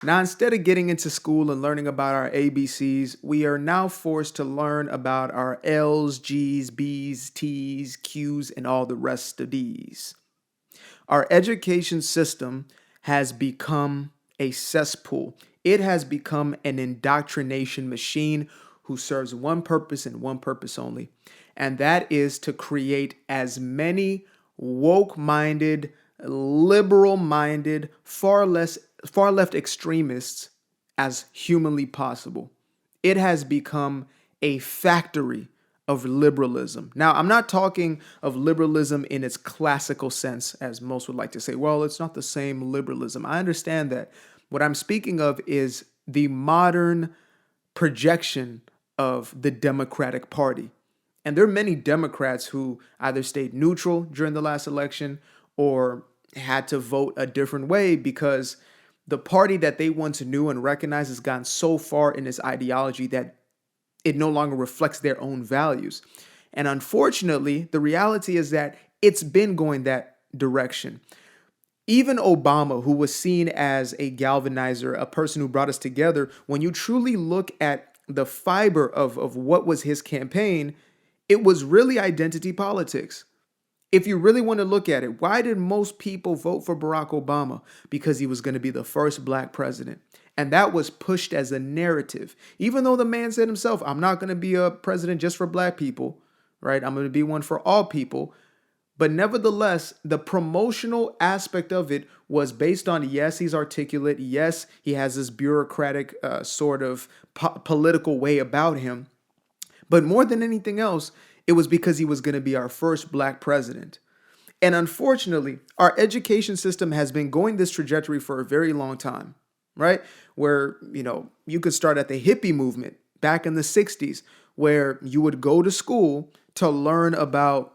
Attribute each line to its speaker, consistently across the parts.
Speaker 1: Now, instead of getting into school and learning about our ABCs, we are now forced to learn about our L's, G's, B's, T's, Q's, and all the rest of these. Our education system has become a cesspool. It has become an indoctrination machine who serves one purpose and one purpose only, and that is to create as many woke-minded, liberal-minded, far left extremists as humanly possible. It has become a factory of liberalism. Now, I'm not talking of liberalism in its classical sense, as most would like to say, well, it's not the same liberalism. I understand that. What I'm speaking of is the modern projection of the Democratic Party. And there are many Democrats who either stayed neutral during the last election or had to vote a different way because the party that they once knew and recognized has gone so far in its ideology that it no longer reflects their own values. And unfortunately, the reality is that it's been going that direction. Even Obama, who was seen as a galvanizer, a person who brought us together, when you truly look at the fiber of what was his campaign, it was really identity politics. If you really want to look at it, why did most people vote for Barack Obama? Because he was going to be the first black president. And that was pushed as a narrative. Even though the man said himself, I'm not going to be a president just for black people, right? I'm going to be one for all people. But nevertheless, the promotional aspect of it was based on, yes, he's articulate. Yes, he has this bureaucratic sort of political way about him. But more than anything else, it was because he was going to be our first black president. And unfortunately, our education system has been going this trajectory for a very long time, right? Where, you could start at the hippie movement back in the 60s, where you would go to school to learn about,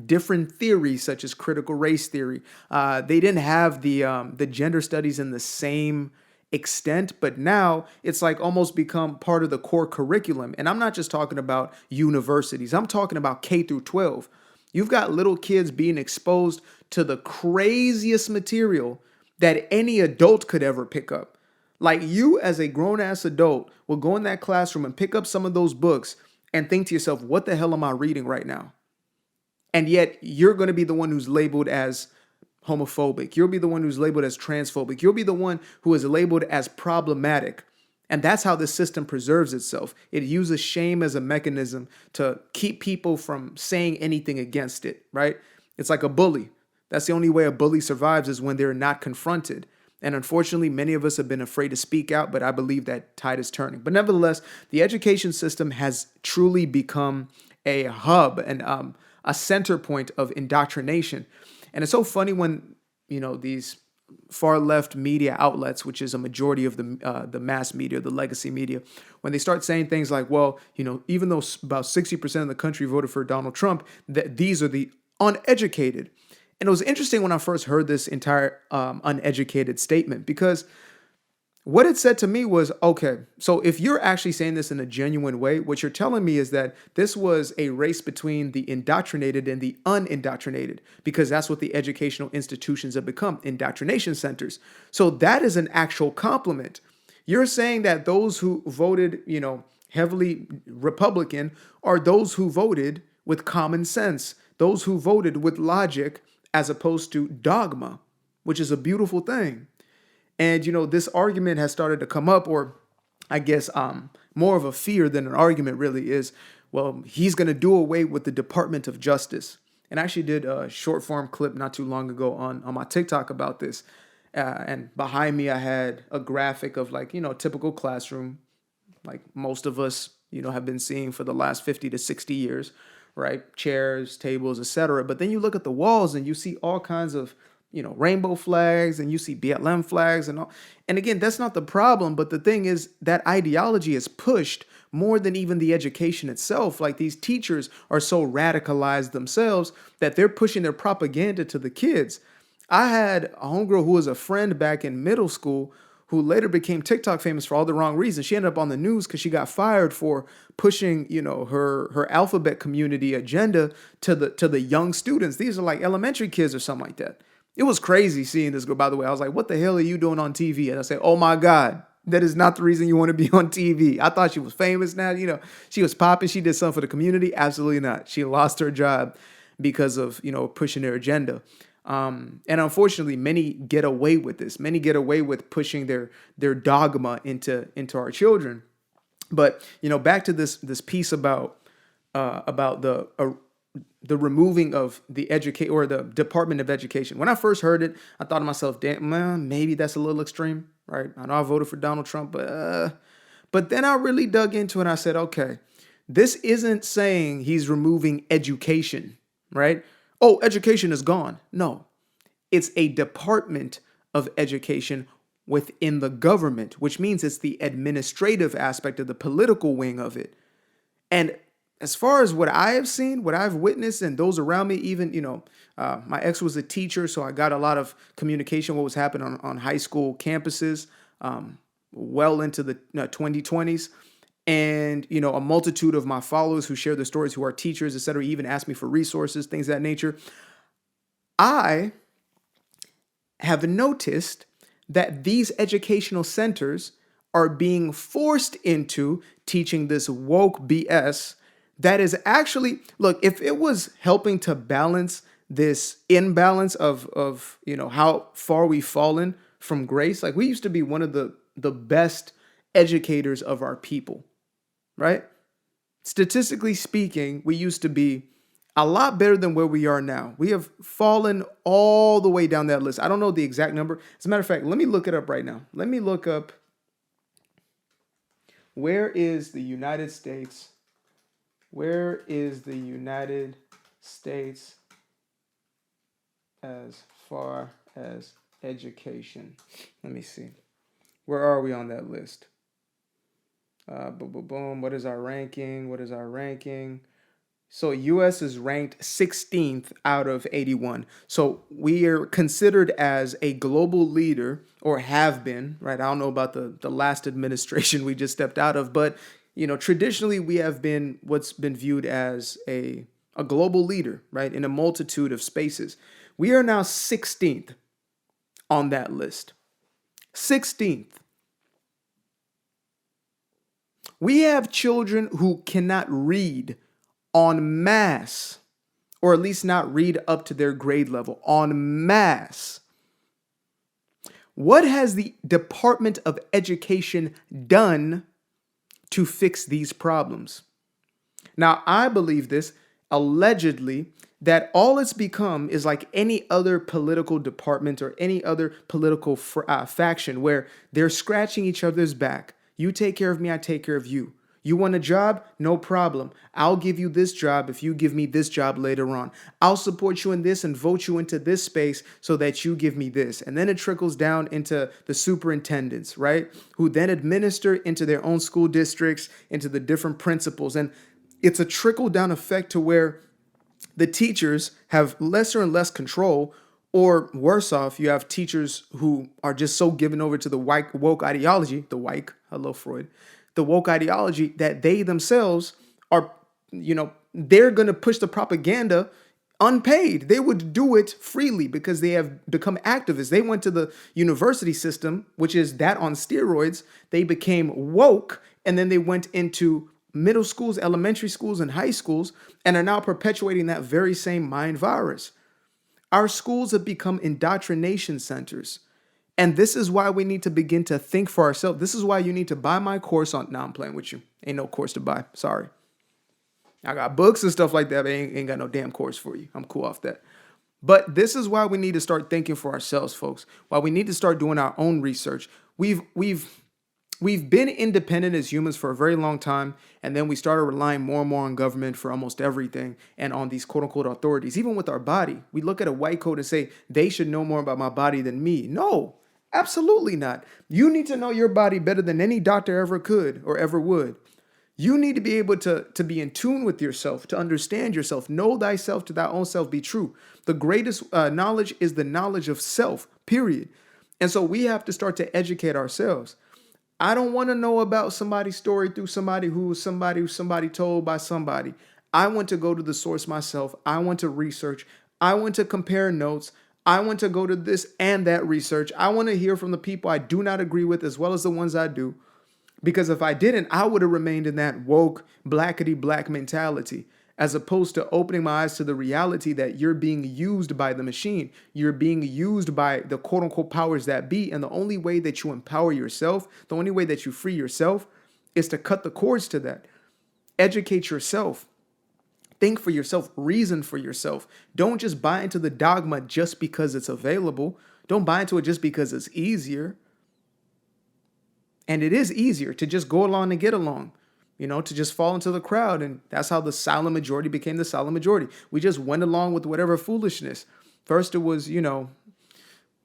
Speaker 1: different theories such as critical race theory. They didn't have the gender studies in the same extent, but now it's like almost become part of the core curriculum. And I'm not just talking about universities. I'm talking about K through 12. You've got little kids being exposed to the craziest material that any adult could ever pick up. Like, you as a grown-ass adult will go in that classroom and pick up some of those books and think to yourself, what the hell am I reading right now? And yet you're going to be the one who's labeled as homophobic. You'll be the one who's labeled as transphobic. You'll be the one who is labeled as problematic. And that's how the system preserves itself. It uses shame as a mechanism to keep people from saying anything against it, right? It's like a bully. That's the only way a bully survives, is when they're not confronted. And unfortunately, many of us have been afraid to speak out, but I believe that tide is turning. But nevertheless, the education system has truly become a hub and a center point of indoctrination. And it's so funny when, these far left media outlets, which is a majority of the mass media, the legacy media, when they start saying things like, well, even though about 60% of the country voted for Donald Trump, that these are the uneducated. And it was interesting when I first heard this entire uneducated statement, because what it said to me was, okay, so if you're actually saying this in a genuine way, what you're telling me is that this was a race between the indoctrinated and the unindoctrinated, because that's what the educational institutions have become, indoctrination centers. So that is an actual compliment. You're saying that those who voted, heavily Republican are those who voted with common sense, those who voted with logic as opposed to dogma, which is a beautiful thing. And, this argument has started to come up, or I guess more of a fear than an argument really is, well, he's going to do away with the Department of Justice. And I actually did a short form clip not too long ago on my TikTok about this. And behind me, I had a graphic of typical classroom, like most of us, have been seeing for the last 50 to 60 years, right? Chairs, tables, etc. But then you look at the walls and you see all kinds of rainbow flags, and you see BLM flags and all. And again, that's not the problem. But the thing is that ideology is pushed more than even the education itself. Like, these teachers are so radicalized themselves that they're pushing their propaganda to the kids. I had a homegirl who was a friend back in middle school who later became TikTok famous for all the wrong reasons. She ended up on the news because she got fired for pushing, her alphabet community agenda to the young students. These are like elementary kids or something like that. It was crazy seeing this girl, by the way. I was like, what the hell are you doing on TV? And I said, oh my God, that is not the reason you want to be on TV. I thought she was famous now. She was popping. She did something for the community. Absolutely not. She lost her job because of, pushing their agenda. And unfortunately, many get away with this. Many get away with pushing their dogma into our children. But, back to this piece about the removing of the the Department of Education. When I first heard it, I thought to myself, damn, man, maybe that's a little extreme, right? I know I voted for Donald Trump, but then I really dug into it and I said, okay, this isn't saying he's removing education, right? Oh, education is gone. No, it's a Department of Education within the government, which means it's the administrative aspect of the political wing of it. And as far as what I have seen, what I've witnessed, and those around me, even, my ex was a teacher, so I got a lot of communication, what was happening on high school campuses, well into the 2020s. And, a multitude of my followers who share their stories, who are teachers, et cetera, even asked me for resources, things of that nature. I have noticed that these educational centers are being forced into teaching this woke BS that is actually, look, if it was helping to balance this imbalance of how far we've fallen from grace, like we used to be one of the best educators of our people, right? Statistically speaking, we used to be a lot better than where we are now. We have fallen all the way down that list. I don't know the exact number. As a matter of fact, let me look it up right now. Let me look up, where is the United States? Where is the United States as far as education? Let me see. Where are we on that list? Boom, boom, boom. What is our ranking? What is our ranking? So US is ranked 16th out of 81. So we are considered as a global leader, or have been, right? I don't know about the last administration we just stepped out of, but traditionally we have been what's been viewed as a global leader, right? In a multitude of spaces. We are now 16th on that list. 16th. We have children who cannot read en masse, or at least not read up to their grade level, en masse. What has the Department of Education done to fix these problems? Now, I believe this, allegedly, that all it's become is like any other political department or any other political faction where they're scratching each other's back. You take care of me, I take care of you. You want a job? No problem. I'll give you this job if you give me this job later on. I'll support you in this and vote you into this space so that you give me this. And then it trickles down into the superintendents, right? Who then administer into their own school districts, into the different principals. And it's a trickle down effect to where the teachers have lesser and less control, or worse off, you have teachers who are just so given over to the woke ideology, the woke ideology, that they themselves are, they're going to push the propaganda unpaid. They would do it freely because they have become activists. They went to the university system, which is that on steroids. They became woke, and then they went into middle schools, elementary schools, and high schools, and are now perpetuating that very same mind virus. Our schools have become indoctrination centers. And this is why we need to begin to think for ourselves. This is why you need to buy my course on... No, I'm playing with you. Ain't no course to buy. Sorry. I got books and stuff like that, but ain't got no damn course for you. I'm cool off that. But this is why we need to start thinking for ourselves, folks. Why we need to start doing our own research. We've been independent as humans for a very long time, and then we started relying more and more on government for almost everything and on these quote-unquote authorities. Even with our body, we look at a white coat and say, they should know more about my body than me. No, absolutely not. You need to know your body better than any doctor ever could or ever would. You need to be able to be in tune with yourself, to understand yourself. Know thyself, to thy own self be true. The greatest knowledge is the knowledge of self, period. And so we have to start to educate ourselves. I don't want to know about somebody's story through somebody who somebody told by somebody. I want to go to the source myself. I want to research. I want to compare notes. I want to go to this and that research. I want to hear from the people I do not agree with as well as the ones I do. Because if I didn't, I would have remained in that woke, blackety black mentality, as opposed to opening my eyes to the reality that you're being used by the machine. You're being used by the quote unquote powers that be. And the only way that you empower yourself, the only way that you free yourself is to cut the cords to that. Educate yourself. Think for yourself, reason for yourself. Don't just buy into the dogma just because it's available. Don't buy into it just because it's easier. And it is easier to just go along and get along, to just fall into the crowd. And that's how the silent majority became the silent majority. We just went along with whatever foolishness. First, it was,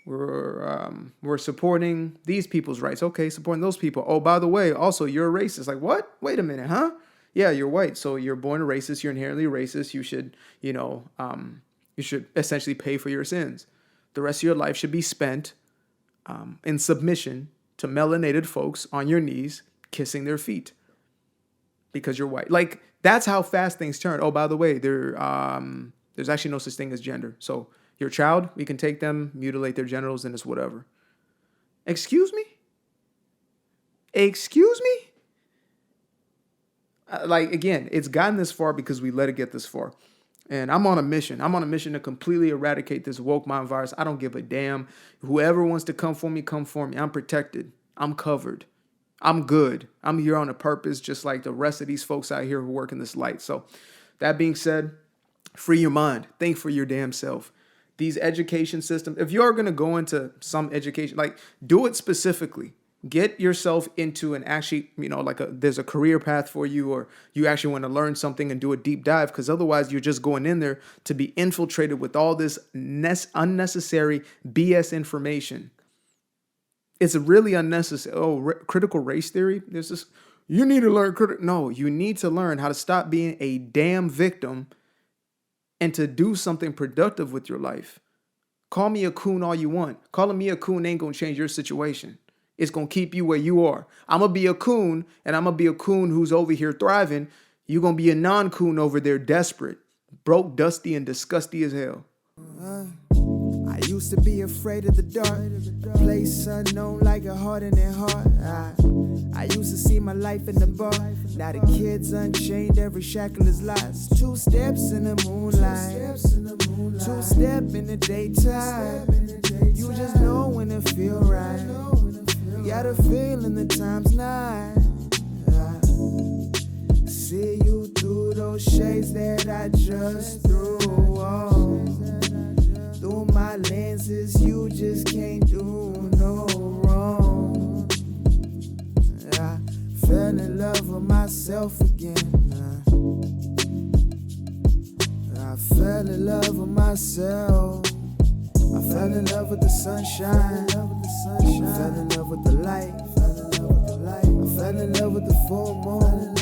Speaker 1: we're supporting these people's rights. Okay, supporting those people. Oh, by the way, also, you're a racist. Like, what? Wait a minute, huh? Yeah, you're white, so you're born a racist. You're inherently racist. You should, you should essentially pay for your sins. The rest of your life should be spent in submission to melanated folks on your knees, kissing their feet because you're white. Like, that's how fast things turn. Oh, by the way, there's actually no such thing as gender. So your child, we can take them, mutilate their genitals, and it's whatever. Excuse me? Excuse me? Again, it's gotten this far because we let it get this far. And I'm on a mission. I'm on a mission to completely eradicate this woke mind virus. I don't give a damn. Whoever wants to come for me, come for me. I'm protected. I'm covered. I'm good. I'm here on a purpose, just like the rest of these folks out here who work in this light. So that being said, free your mind. Think for your damn self. These education systems, if you're going to go into some education, do it specifically. Get yourself into an actually, there's a career path for you, or you actually want to learn something and do a deep dive, because otherwise you're just going in there to be infiltrated with all this unnecessary BS information. It's really unnecessary. Oh, critical race theory. There's this. You need to learn No, you need to learn how to stop being a damn victim and to do something productive with your life. Call me a coon all you want. Calling me a coon ain't going to change your situation. It's going to keep you where you are. I'm going to be a coon, and I'm going to be a coon who's over here thriving. You're going to be a non-coon over there desperate, broke, dusty, and disgusty as hell.
Speaker 2: I used to be afraid of the dark, a place unknown like a heart in their heart. I used to see my life in the bar. Now the kids unchained, every shackle is lost. 2 steps in the moonlight, 2 step in the daytime. You just know when it feel right. You got a feeling the time's not. See you through those shades that I just threw on. Through my lenses, you just can't do no wrong. I fell in love with myself again. I fell in love with myself. I fell in love with the sunshine. I fell in love with the light. I fell in love with the full moon. I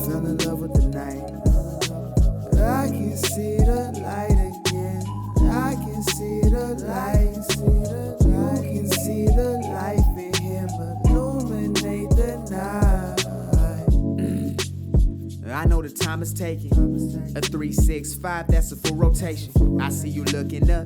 Speaker 2: fell in love with the night. I can see the light again. I can see the light. You can see the life in him illuminate the night. I know the time is taking. A 3-6-5, that's a full rotation. I see you looking up.